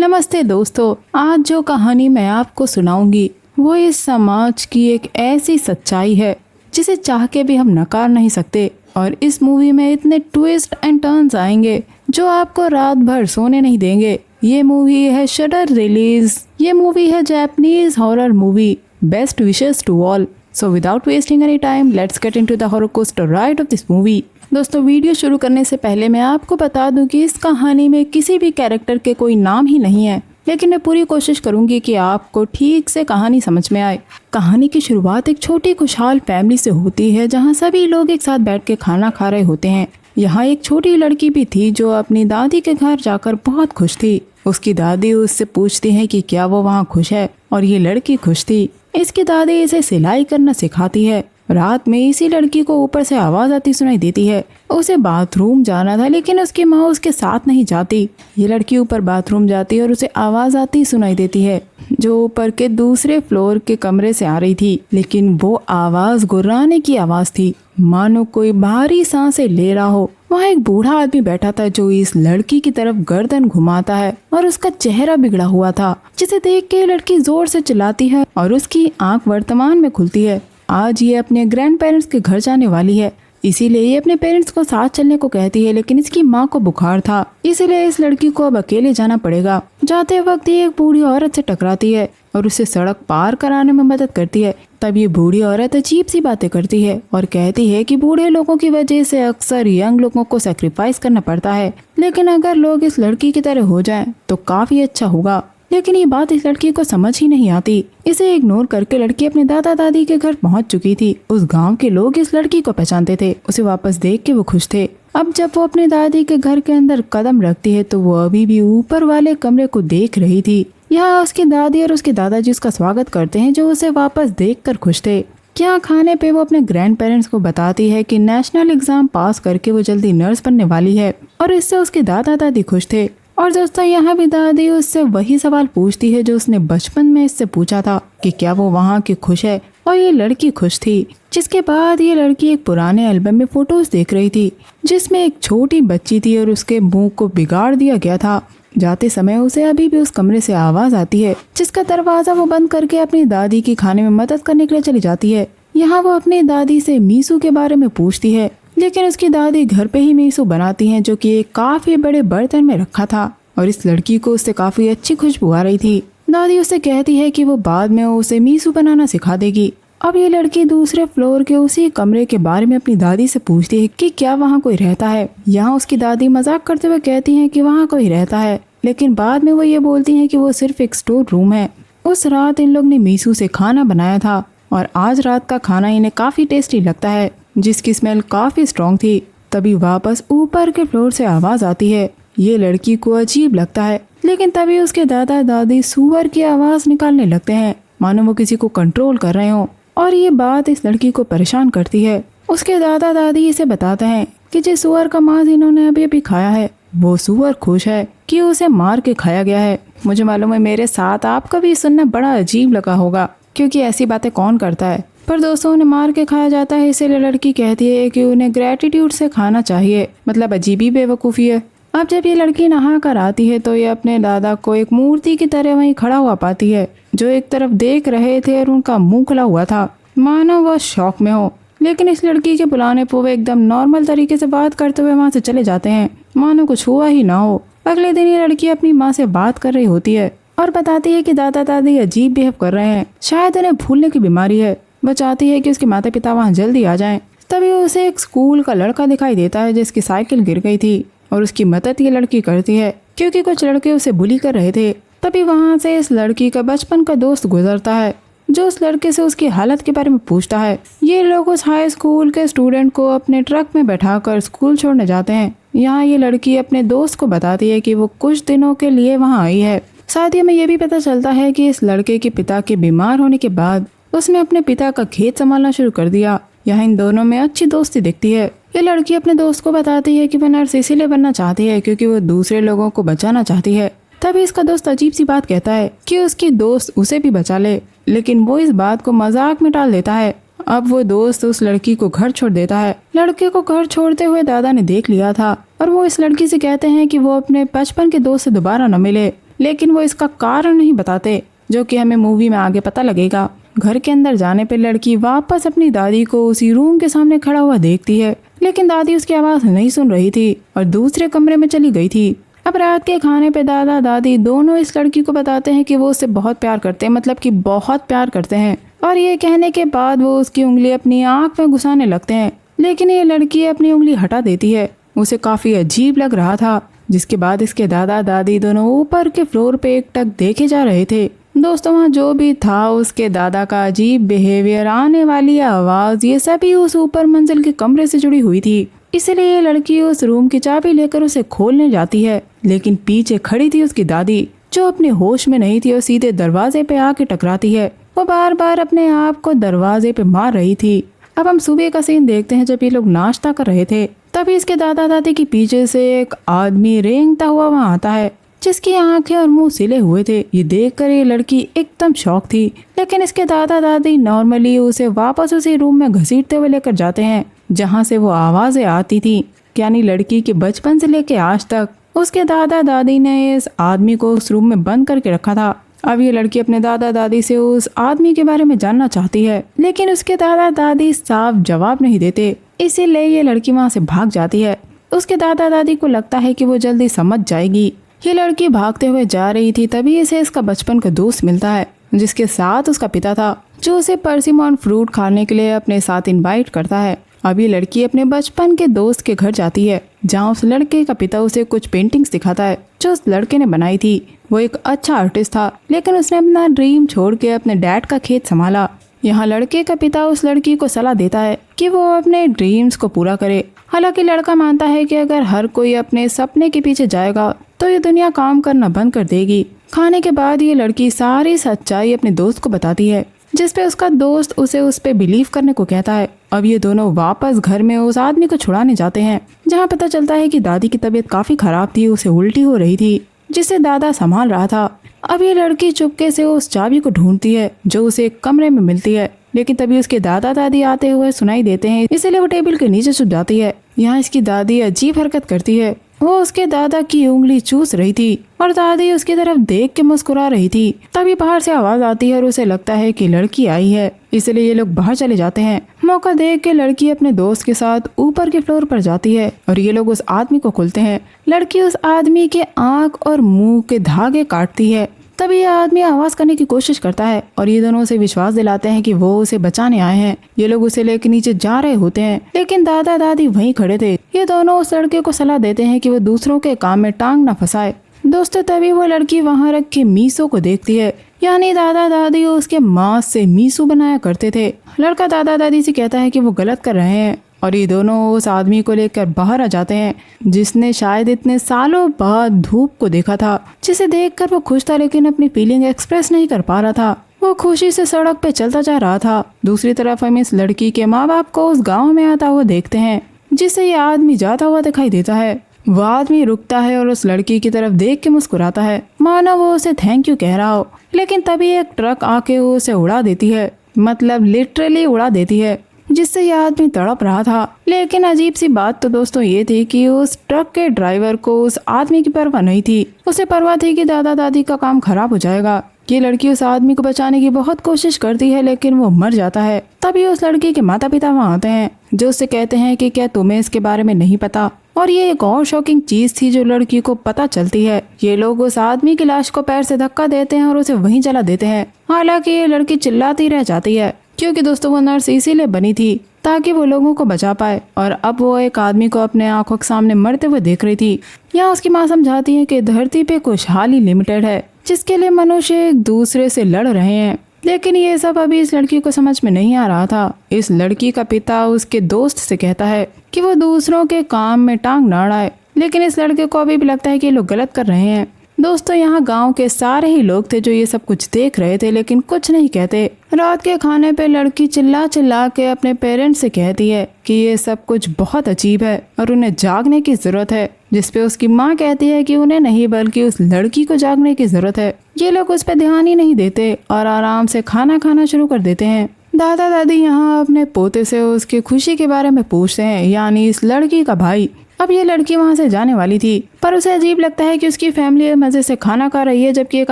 नमस्ते दोस्तों, आज जो कहानी मैं आपको सुनाऊंगी वो इस समाज की एक ऐसी सच्चाई है जिसे चाह के भी हम नकार नहीं सकते। और इस मूवी में इतने ट्विस्ट एंड टर्न्स आएंगे जो आपको रात भर सोने नहीं देंगे। ये मूवी है शटर रिलीज। ये मूवी है Japanese horror movie best wishes to all. So without wasting any time let's get into the horror coaster ride of this movie. दोस्तों, वीडियो शुरू करने से पहले मैं आपको बता दूं कि इस कहानी में किसी भी कैरेक्टर के कोई नाम ही नहीं है, लेकिन मैं पूरी कोशिश करूंगी कि आपको ठीक से कहानी समझ में आए। कहानी की शुरुआत एक छोटी खुशहाल फैमिली से होती है जहां सभी लोग एक साथ बैठ के खाना खा रहे होते हैं। यहाँ एक छोटी लड़की भी थी जो अपनी दादी के घर जाकर बहुत खुश थी। उसकी दादी उससे पूछती है कि क्या वो वहाँ खुश है, और ये लड़की खुश थी। इसकी दादी इसे सिलाई करना सिखाती है। रात में इसी लड़की को ऊपर से आवाज आती सुनाई देती है। उसे बाथरूम जाना था, लेकिन उसकी माँ उसके साथ नहीं जाती। ये लड़की ऊपर बाथरूम जाती है और उसे आवाज आती सुनाई देती है जो ऊपर के दूसरे फ्लोर के कमरे से आ रही थी। लेकिन वो आवाज गुर्राने की आवाज थी, मानो कोई भारी सांसें ले रहा हो। वहाँ एक बूढ़ा आदमी बैठा था जो इस लड़की की तरफ गर्दन घुमाता है और उसका चेहरा बिगड़ा हुआ था, जिसे देख के लड़की जोर से चिल्लाती है और उसकी आंख वर्तमान में खुलती है। आज ये अपने ग्रैंड पेरेंट्स के घर जाने वाली है, इसीलिए ये अपने पेरेंट्स को साथ चलने को कहती है। लेकिन इसकी माँ को बुखार था, इसीलिए इस लड़की को अब अकेले जाना पड़ेगा। जाते वक्त ये एक बूढ़ी औरत से टकराती है और उसे सड़क पार कराने में मदद करती है। तब ये बूढ़ी औरत अजीब सी बातें करती है और कहती है कि बूढ़े लोगों की वजह से अक्सर यंग लोगों को सैक्रिफाइस करना पड़ता है, लेकिन अगर लोग इस लड़की की तरह हो जाएं तो काफी अच्छा होगा। लेकिन ये बात इस लड़की को समझ ही नहीं आती। इसे इग्नोर करके लड़की अपने दादा दादी के घर पहुंच चुकी थी। उस गांव के लोग इस लड़की को पहचानते थे। उसे वापस देख के वो खुश थे। अब जब वो अपने दादी के घर के अंदर कदम रखती है तो वो अभी भी ऊपर वाले कमरे को देख रही थी। यहाँ उसकी दादी और उसके दादाजी उसका स्वागत करते हैं जो उसे वापस देख कर खुश थे। क्या खाने पे वो अपने ग्रैंड पेरेंट्स को बताती है कि नेशनल एग्जाम पास करके वो जल्दी नर्स बनने वाली है, और इससे उसके दादा दादी खुश थे। और दोस्तों, यहाँ भी दादी उससे वही सवाल पूछती है जो उसने बचपन में इससे पूछा था कि क्या वो वहाँ की खुश है, और ये लड़की खुश थी। जिसके बाद ये लड़की एक पुराने एल्बम में फोटोज देख रही थी जिसमें एक छोटी बच्ची थी और उसके मुंह को बिगाड़ दिया गया था। जाते समय उसे अभी भी उस कमरे से आवाज आती है, जिसका दरवाजा वो बंद करके अपनी दादी की खाने में मदद करने के लिए चली जाती है। यहाँ वो अपनी दादी से मीसू के बारे में पूछती है, लेकिन उसकी दादी घर पे ही मीसू बनाती हैं जो कि एक काफी बड़े बर्तन में रखा था, और इस लड़की को उससे काफी अच्छी खुशबू आ रही थी। दादी उससे कहती है कि वो बाद में उसे मीसू बनाना सिखा देगी। अब ये लड़की दूसरे फ्लोर के उसी कमरे के बारे में अपनी दादी से पूछती है कि क्या वहाँ कोई रहता है। यहाँ उसकी दादी मजाक करते हुए कहती है कि वहाँ कोई रहता है, लेकिन बाद में वो ये बोलती है कि वो सिर्फ एक स्टोर रूम है। उस रात इन लोग ने मीसू से खाना बनाया था और आज रात का खाना इन्हें काफी टेस्टी लगता है, जिसकी स्मेल काफी स्ट्रॉन्ग थी। तभी वापस ऊपर के फ्लोर से आवाज आती है। ये लड़की को अजीब लगता है, लेकिन तभी उसके दादा दादी सुअर की आवाज निकालने लगते हैं, मानो वो किसी को कंट्रोल कर रहे हो। और ये बात इस लड़की को परेशान करती है। उसके दादा दादी इसे बताते हैं कि जिस सुअर का मांस इन्होंने अभी अभी खाया है वो सुअर खुश है कि उसे मार के खाया गया है। मुझे मालूम है मेरे साथ आपका भी सुनना बड़ा अजीब लगा होगा, क्योंकि ऐसी बातें कौन करता है, पर दोस्तों उन्हें मार के खाया जाता है। इसलिए लड़की कहती है कि उन्हें ग्रेटिट्यूड से खाना चाहिए। मतलब अजीब ही बेवकूफ़ी है। अब जब ये लड़की नहा कर आती है तो ये अपने दादा को एक मूर्ति की तरह वहीं खड़ा हुआ पाती है, जो एक तरफ देख रहे थे और उनका मुंह खुला हुआ था, मानो वह शौक में हो। लेकिन इस लड़की के बुलाने पर वो एकदम नॉर्मल तरीके से बात करते हुए वहाँ से चले जाते हैं, मानो कुछ हुआ ही ना हो। अगले दिन ये लड़की अपनी माँ से बात कर रही होती है और बताती है कि दादा दादी अजीब बिहेव कर रहे हैं, शायद उन्हें भूलने की बीमारी है। वो चाहती है कि उसके माता पिता वहाँ जल्दी आ जाएं। तभी उसे एक स्कूल का लड़का दिखाई देता है जिसकी साइकिल गिर गई थी, और उसकी मदद ये लड़की करती है क्योंकि कुछ लड़के उसे बुली कर रहे थे। तभी वहाँ से इस लड़की का बचपन का दोस्त गुजरता है जो उस लड़के से उसकी हालत के बारे में पूछता है। ये लोग उस हाई स्कूल के स्टूडेंट को अपने ट्रक में बैठाकर स्कूल छोड़ने जाते हैं। यहाँ ये लड़की अपने दोस्त को बताती है कि वो कुछ दिनों के लिए वहाँ आई है। साथ ही हमें ये भी पता चलता है कि इस लड़के के पिता के बीमार होने के बाद उसने अपने पिता का खेत संभालना शुरू कर दिया। यहाँ इन दोनों में अच्छी दोस्ती दिखती है। ये लड़की अपने दोस्त को बताती है कि वह नर्स इसीलिए बनना चाहती है क्योंकि वो दूसरे लोगों को बचाना चाहती है। तभी इसका दोस्त अजीब सी बात कहता है कि उसकी दोस्त उसे भी बचा ले, लेकिन वो इस बात को मजाक में टाल देता है। अब वो दोस्त उस लड़की को घर छोड़ देता है। लड़के को घर छोड़ते हुए दादा ने देख लिया था और वो इस लड़की से कहते हैं कि वो अपने बचपन के दोस्त से दोबारा न मिले। लेकिन वो इसका कारण नहीं बताते, जो कि हमें मूवी में आगे पता लगेगा। घर के अंदर जाने पर लड़की वापस अपनी दादी को उसी रूम के सामने खड़ा हुआ देखती है, लेकिन दादी उसकी आवाज नहीं सुन रही थी और दूसरे कमरे में चली गई थी। अब रात के खाने पे दादा दादी दोनों इस लड़की को बताते हैं कि वो उससे बहुत प्यार करते हैं, मतलब कि बहुत प्यार करते हैं। और ये कहने के बाद वो उसकी उंगली अपनी आंख में घुसाने लगते हैं, लेकिन ये लड़की अपनी उंगली हटा देती है। उसे काफी अजीब लग रहा था। जिसके बाद इसके दादा दादी दोनों ऊपर के फ्लोर पे एकटक देखे जा रहे थे। दोस्तों, वहाँ जो भी था, उसके दादा का अजीब बिहेवियर, आने वाली आवाज, ये सभी उस ऊपर मंजिल के कमरे से जुड़ी हुई थी। इसलिए ये लड़की उस रूम की चाबी लेकर उसे खोलने जाती है, लेकिन पीछे खड़ी थी उसकी दादी, जो अपने होश में नहीं थी और सीधे दरवाजे पे आके टकराती है। वो बार बार अपने आप को दरवाजे पे मार रही थी। अब हम सुबह का सीन देखते हैं, जब ये लोग नाश्ता कर रहे थे। तभी इसके दादा दादी के पीछे से एक आदमी रेंगता हुआ वहाँ आता है, जिसकी आंखें और मुंह सिले हुए थे। ये देखकर ये लड़की एकदम शॉक थी, लेकिन इसके दादा दादी नॉर्मली उसे वापस उसी रूम में घसीटते हुए लेकर जाते हैं जहाँ से वो आवाजें आती थी। यानी लड़की के बचपन से लेके आज तक उसके दादा दादी ने इस आदमी को उस रूम में बंद करके रखा था। अब ये लड़की अपने दादा दादी से उस आदमी के बारे में जानना चाहती है, लेकिन उसके दादा दादी साफ जवाब नहीं देते। इसीलिए ये लड़की वहाँ से भाग जाती है। उसके दादा दादी को लगता है कि वो जल्दी समझ जाएगी। ये लड़की भागते हुए जा रही थी, तभी इसे इसका बचपन का दोस्त मिलता है, जिसके साथ उसका पिता था, जो उसे परसिमन फ्रूट खाने के लिए अपने साथ इनवाइट करता है। अब ये लड़की अपने बचपन के दोस्त के घर जाती है, जहाँ उस लड़के का पिता उसे कुछ पेंटिंग्स दिखाता है जो उस लड़के ने बनाई थी। वो एक अच्छा आर्टिस्ट था, लेकिन उसने अपना ड्रीम छोड़ के अपने डैड का खेत संभाला। यहाँ लड़के का पिता उस लड़की को सलाह देता है कि वो अपने ड्रीम्स को पूरा करे। हालांकि लड़का मानता है कि अगर हर कोई अपने सपने के पीछे जाएगा तो ये दुनिया काम करना बंद कर देगी। खाने के बाद ये लड़की सारी सच्चाई अपने दोस्त को बताती है, जिसपे उसका दोस्त उसे उस पे बिलीव करने को कहता है। अब ये दोनों वापस घर में उस आदमी को छुड़ाने जाते हैं, जहाँ पता चलता है कि दादी की तबीयत काफी खराब थी, उसे उल्टी हो रही थी, जिसे दादा संभाल रहा था। अब ये लड़की चुपके से उस चाबी को ढूंढती है, जो उसे एक कमरे में मिलती है, लेकिन तभी उसके दादा दादी आते हुए सुनाई देते हैं, इसलिए वो टेबल के नीचे छुप जाती है। यहाँ इसकी दादी अजीब हरकत करती है। वो उसके दादा की उंगली चूस रही थी और दादी उसकी तरफ देख के मुस्कुरा रही थी। तभी बाहर से आवाज आती है और उसे लगता है कि लड़की आई है, इसलिए ये लोग बाहर चले जाते हैं। मौका देख के लड़की अपने दोस्त के साथ ऊपर के फ्लोर पर जाती है और ये लोग उस आदमी को खोलते हैं। लड़की उस आदमी के आंख और मुंह के धागे काटती है। तभी यह आदमी आवाज करने की कोशिश करता है और ये दोनों उसे विश्वास दिलाते हैं कि वो उसे बचाने आए हैं। ये लोग उसे लेकर नीचे जा रहे होते हैं, लेकिन दादा दादी वहीं खड़े थे। ये दोनों उस लड़के को सलाह देते हैं कि वो दूसरों के काम में टांग न फंसाए। दोस्तों, तभी वो लड़की वहाँ रख के मीसो को देखती है, यानी दादा दादी उसके मांस से मीसो बनाया करते थे। लड़का दादा दादी से कहता है कि वो गलत कर रहे हैं और ये दोनों उस आदमी को लेकर बाहर आ जाते हैं, जिसने शायद इतने सालों बाद धूप को देखा था, जिसे देखकर वो खुश था, लेकिन अपनी फीलिंग एक्सप्रेस नहीं कर पा रहा था। वो खुशी से सड़क पे चलता जा रहा था। दूसरी तरफ हम इस लड़की के माँ बाप को उस गाँव में आता हुआ देखते हैं, जिससे ये आदमी जाता हुआ दिखाई देता है। वो आदमी रुकता है और उस लड़की की तरफ देख के मुस्कुराता है, मानो वो उसे थैंक यू कह रहा हो। लेकिन तभी एक ट्रक आके उसे उड़ा देती है, मतलब लिटरली उड़ा देती है, जिससे यह आदमी तड़प रहा था। लेकिन अजीब सी बात तो दोस्तों ये थी कि उस ट्रक के ड्राइवर को उस आदमी की परवाह नहीं थी। उसे परवाह थी कि दादा दादी का काम खराब हो जाएगा। ये लड़की उस आदमी को बचाने की बहुत कोशिश करती है, लेकिन वो मर जाता है। तभी उस लड़की के माता पिता वहाँ आते हैं, जो उससे कहते हैं कि क्या तुम्हें इसके बारे में नहीं पता। और ये एक और शॉकिंग चीज थी जो लड़की को पता चलती है। ये लोग उस आदमी की लाश को पैर से धक्का देते हैं और उसे वहीं जला देते हैं। हालांकि ये लड़की चिल्लाती रह जाती है, क्योंकि दोस्तों वो नर्स इसीलिए बनी थी ताकि वो लोगों को बचा पाए। और अब वो एक आदमी को अपने आंखों के सामने मरते हुए देख रही थी। यहाँ उसकी माँ समझाती है कि धरती पे खुशहाली लिमिटेड है, जिसके लिए मनुष्य एक दूसरे से लड़ रहे हैं। लेकिन ये सब अभी इस लड़की को समझ में नहीं आ रहा था। इस लड़की का पिता उसके दोस्त से कहता है कि वो दूसरों के काम में टांग ना अड़ाए, लेकिन इस लड़के को अभी भी लगता है कि ये लोग गलत कर रहे हैं। दोस्तों, यहाँ गांव के सारे ही लोग थे जो ये सब कुछ देख रहे थे, लेकिन कुछ नहीं कहते। रात के खाने पे लड़की चिल्ला चिल्ला के अपने पेरेंट्स से कहती है कि ये सब कुछ बहुत अजीब है और उन्हें जागने की जरूरत है, जिसपे उसकी माँ कहती है कि उन्हें नहीं बल्कि उस लड़की को जागने की जरूरत है। ये लोग उस पर ध्यान ही नहीं देते और आराम से खाना खाना शुरू कर देते हैं। दादा दादी यहाँ अपने पोते से उसकी खुशी के बारे में पूछते हैं, यानी इस लड़की का भाई। अब ये लड़की वहाँ से जाने वाली थी, पर उसे अजीब लगता है कि उसकी फैमिली मजे से खाना खा रही है जबकि एक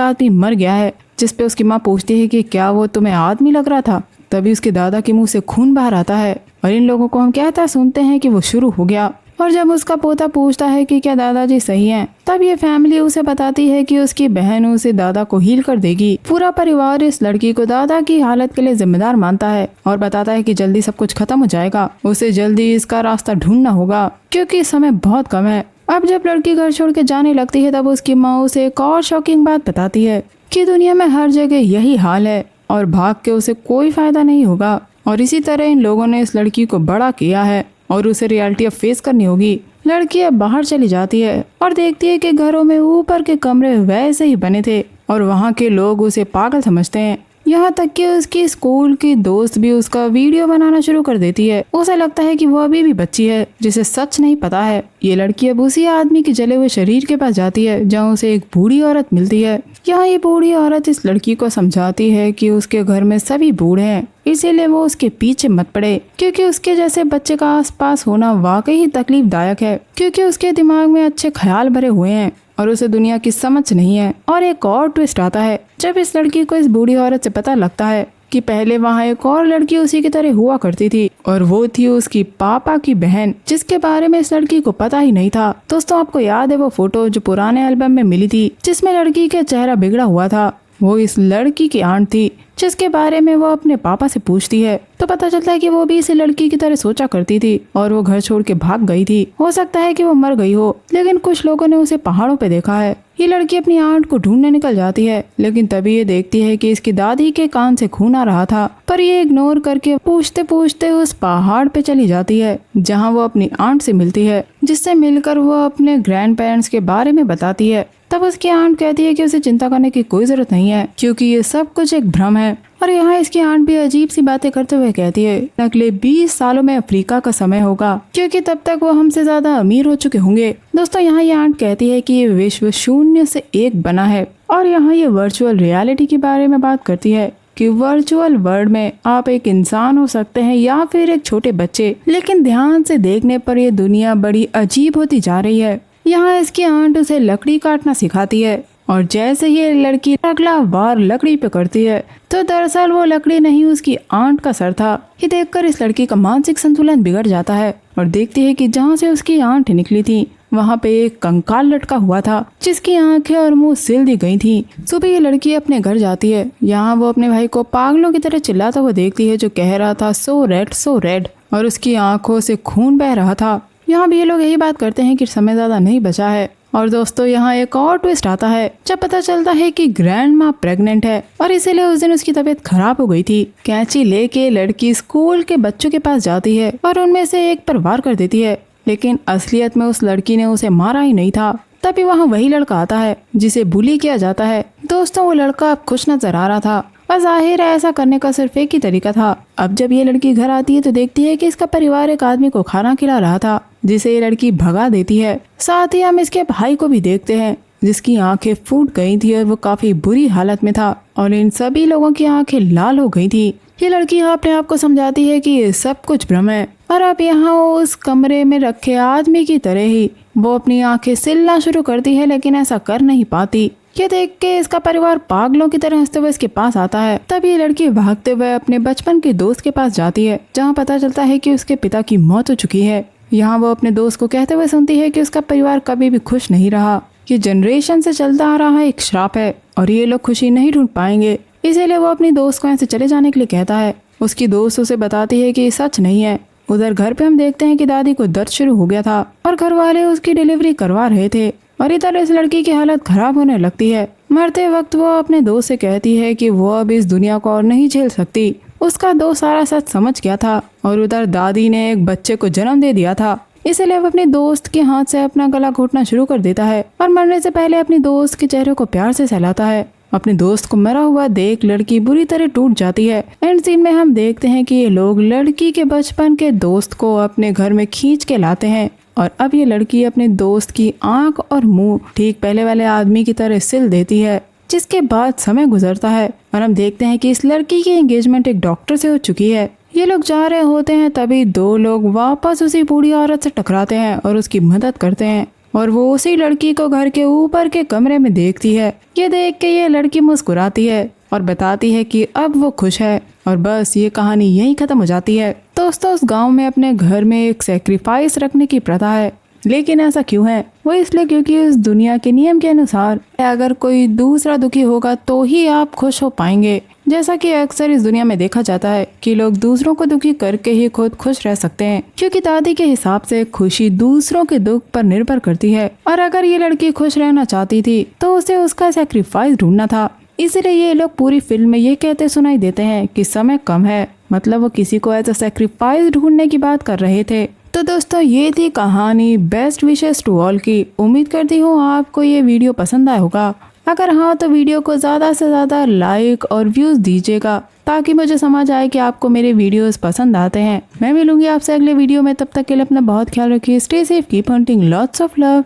आदमी मर गया है। जिस पे उसकी माँ पूछती है कि क्या वो तुम्हें आदमी लग रहा था। तभी उसके दादा के मुंह से खून बाहर आता है और इन लोगों को हम कहता सुनते हैं कि वो शुरू हो गया। और जब उसका पोता पूछता है कि क्या दादाजी सही हैं, तब ये फैमिली उसे बताती है कि उसकी बहन उसे दादा को हील कर देगी। पूरा परिवार इस लड़की को दादा की हालत के लिए जिम्मेदार मानता है और बताता है कि जल्दी सब कुछ खत्म हो जाएगा, उसे जल्दी इसका रास्ता ढूंढना होगा क्योंकि समय बहुत कम है। अब जब लड़की घर छोड़ के जाने लगती है तब उसकी माँ उसे एक और शॉकिंग बात बताती है कि दुनिया में हर जगह यही हाल है और भाग के उसे कोई फायदा नहीं होगा। और इसी तरह इन लोगों ने इस लड़की को बड़ा किया है और उसे रियलिटी अब फेस करनी होगी। लड़की अब बाहर चली जाती है और देखती है कि घरों में ऊपर के कमरे वैसे ही बने थे और वहाँ के लोग उसे पागल समझते हैं। यहाँ तक कि उसकी स्कूल की दोस्त भी उसका वीडियो बनाना शुरू कर देती है। उसे लगता है कि वो अभी भी बच्ची है जिसे सच नहीं पता है। ये लड़की अब उसी आदमी के जले हुए शरीर के पास जाती है जहाँ उसे एक बूढ़ी औरत मिलती है। यहाँ ये बूढ़ी औरत इस लड़की को समझाती है कि उसके घर में सभी बूढ़े हैं, इसीलिए वो उसके पीछे मत पड़े क्योंकि उसके जैसे बच्चे का आसपास होना वाकई ही तकलीफदायक है क्योंकि उसके दिमाग में अच्छे ख्याल भरे हुए हैं और उसे दुनिया की समझ नहीं है। और एक और ट्विस्ट आता है जब इस लड़की को इस बूढ़ी औरत से पता लगता है कि पहले वहाँ एक और लड़की उसी की तरह हुआ करती थी और वो थी उसकी पापा की बहन, जिसके बारे में इस लड़की को पता ही नहीं था। दोस्तों, आपको याद है वो फोटो जो पुराने एल्बम में मिली थी जिसमें लड़की का चेहरा बिगड़ा हुआ था? वो इस लड़की की आंट थी जिसके बारे में वो अपने पापा से पूछती है तो पता चलता है कि वो भी इसी लड़की की तरह सोचा करती थी और वो घर छोड़ के भाग गई थी। हो सकता है कि वो मर गई हो, लेकिन कुछ लोगों ने उसे पहाड़ों पे देखा है। ये लड़की अपनी आंट को ढूंढने निकल जाती है, लेकिन तभी ये देखती है कि इसकी दादी के कान से खून आ रहा था, पर ये इग्नोर करके पूछते पूछते उस पहाड़ पे चली जाती है जहाँ वो अपनी आंट से मिलती है, जिससे मिलकर वो अपने ग्रैंड पेरेंट्स के बारे में बताती है। तब उसकी आंट कहती है कि उसे चिंता करने की कोई जरूरत नहीं है क्योंकि ये सब कुछ एक भ्रम है। और यहाँ इसकी आंट भी अजीब सी बातें करते हुए कहती है अगले 20 सालों में अफ्रीका का समय होगा क्योंकि तब तक वो हमसे ज्यादा अमीर हो चुके होंगे। दोस्तों, यहाँ ये आंट कहती है कि ये विश्व 0 से 1 बना है। और यहाँ ये वर्चुअल रियलिटी के बारे में बात करती है कि वर्चुअल वर्ल्ड में आप एक इंसान हो सकते हैं या फिर एक छोटे बच्चे, लेकिन ध्यान से देखने पर ये दुनिया बड़ी अजीब होती जा रही है। यहाँ इसकी आंट उसे लकड़ी काटना सिखाती है और जैसे ये लड़की अगला बार लकड़ी पे करती है तो दरअसल वो लकड़ी नहीं उसकी आंट का सर था। ये देखकर इस लड़की का मानसिक संतुलन बिगड़ जाता है और देखती है कि जहाँ से उसकी आंट निकली थी वहाँ पे एक कंकाल लटका हुआ था जिसकी आंखें और मुंह सिल दी गई थी। सुबह ये लड़की अपने घर जाती है। यहाँ वो अपने भाई को पागलों की तरह चिल्लाता हुआ देखती है जो कह रहा था सो रेड और उसकी आंखों से खून बह रहा था। यहाँ भी ये लोग यही बात करते हैं कि समय ज्यादा नहीं बचा है। और दोस्तों, यहाँ एक और ट्विस्ट आता है जब पता चलता है कि ग्रैंड माँ प्रेग्नेंट है और इसीलिए उस दिन उसकी तबीयत खराब हो गई थी। कैंची लेके लड़की स्कूल के बच्चों के पास जाती है और उनमें से एक पर वार कर देती है, लेकिन असलियत में उस लड़की ने उसे मारा ही नहीं था। तभी वहाँ वही लड़का आता है जिसे बुली किया जाता है। दोस्तों, वो लड़का अब खुश नजर आ रहा था और जाहिर है ऐसा करने का सिर्फ एक ही तरीका था। अब जब ये लड़की घर आती है तो देखती है कि इसका परिवार एक आदमी को खाना खिला रहा था जिसे ये लड़की भगा देती है। साथ ही हम इसके भाई को भी देखते हैं जिसकी आंखें फूट गई थी और वो काफी बुरी हालत में था और इन सभी लोगों की आंखें लाल हो गई थी। ये लड़की अपने आप को समझाती है कि ये सब कुछ भ्रम है और अब यहाँ उस कमरे में रखे आदमी की तरह ही वो अपनी आंखें सिलना शुरू करती है, लेकिन ऐसा कर नहीं पाती। ये देख के इसका परिवार पागलों की तरह हंसते हुए इसके पास आता है। तब ये लड़की भागते हुए अपने बचपन के दोस्त के पास जाती है जहाँ पता चलता है कि उसके पिता की मौत हो चुकी है। यहाँ वो अपने दोस्त को कहते हुए सुनती है कि उसका परिवार कभी भी खुश नहीं रहा, ये जनरेशन से चलता आ रहा एक श्राप है और ये लोग खुशी नहीं ढूंढ पाएंगे। इसीलिए वो अपनी दोस्त को ऐसे चले जाने के लिए कहता है। उसकी दोस्त उसे बताती है कि ये सच नहीं है। उधर घर पे हम देखते हैं कि दादी को दर्द शुरू हो गया था और घर वाले उसकी डिलीवरी करवा रहे थे और इधर इस लड़की की हालत खराब होने लगती है। मरते वक्त वो अपने दोस्त से कहती है कि वो अब इस दुनिया को और नहीं झेल सकती। उसका दोस्त सारा सच समझ गया था और उधर दादी ने एक बच्चे को जन्म दे दिया था, इसलिए वो अपने दोस्त के हाथ से अपना गला घोटना शुरू कर देता है और मरने से पहले अपनी दोस्त के चेहरे को प्यार से सहलाता है। अपने दोस्त को मरा हुआ देख लड़की बुरी तरह टूट जाती है। एंड सीन में हम देखते हैं कि ये लोग लड़की के बचपन के दोस्त को अपने घर में खींच के लाते हैं और अब ये लड़की अपने दोस्त की आंख और मुंह ठीक पहले वाले आदमी की तरह सिल देती है। जिसके बाद समय गुजरता है और हम देखते हैं कि इस लड़की की एंगेजमेंट एक डॉक्टर से हो चुकी है। ये लोग जा रहे होते हैं तभी दो लोग वापस उसी बूढ़ी औरत से टकराते हैं और उसकी मदद करते हैं और वो उसी लड़की को घर के ऊपर के कमरे में देखती है। ये देख के ये लड़की मुस्कुराती है और बताती है कि अब वो खुश है और बस ये कहानी यहीं खत्म हो जाती है। दोस्तों उस गांव में अपने घर में एक सेक्रीफाइस रखने की प्रथा है, लेकिन ऐसा क्यों है? वो इसलिए क्योंकि इस दुनिया के नियम के अनुसार अगर कोई दूसरा दुखी होगा तो ही आप खुश हो पाएंगे। जैसा कि अक्सर इस दुनिया में देखा जाता है कि लोग दूसरों को दुखी करके ही खुद खुश रह सकते हैं, क्योंकि दादी के हिसाब से खुशी दूसरों के दुख पर निर्भर करती है। और अगर ये लड़की खुश रहना चाहती थी तो उसे उसका सेक्रीफाइस ढूंढना था। इसलिए ये लोग पूरी फिल्म में ये कहते सुनाई देते हैं कि समय कम है, मतलब वो किसी को एज अ सेक्रीफाइस ढूंढने की बात कर रहे थे। तो दोस्तों ये थी कहानी बेस्ट विशेस टू ऑल की। उम्मीद करती हूँ आपको ये वीडियो पसंद आया होगा। अगर हाँ तो वीडियो को ज़्यादा से ज़्यादा लाइक और व्यूज़ दीजिएगा ताकि मुझे समझ आए कि आपको मेरे वीडियोस पसंद आते हैं। मैं मिलूंगी आपसे अगले वीडियो में, तब तक के लिए अपना बहुत ख्याल रखिए। Stay safe, keep hunting, lots of love.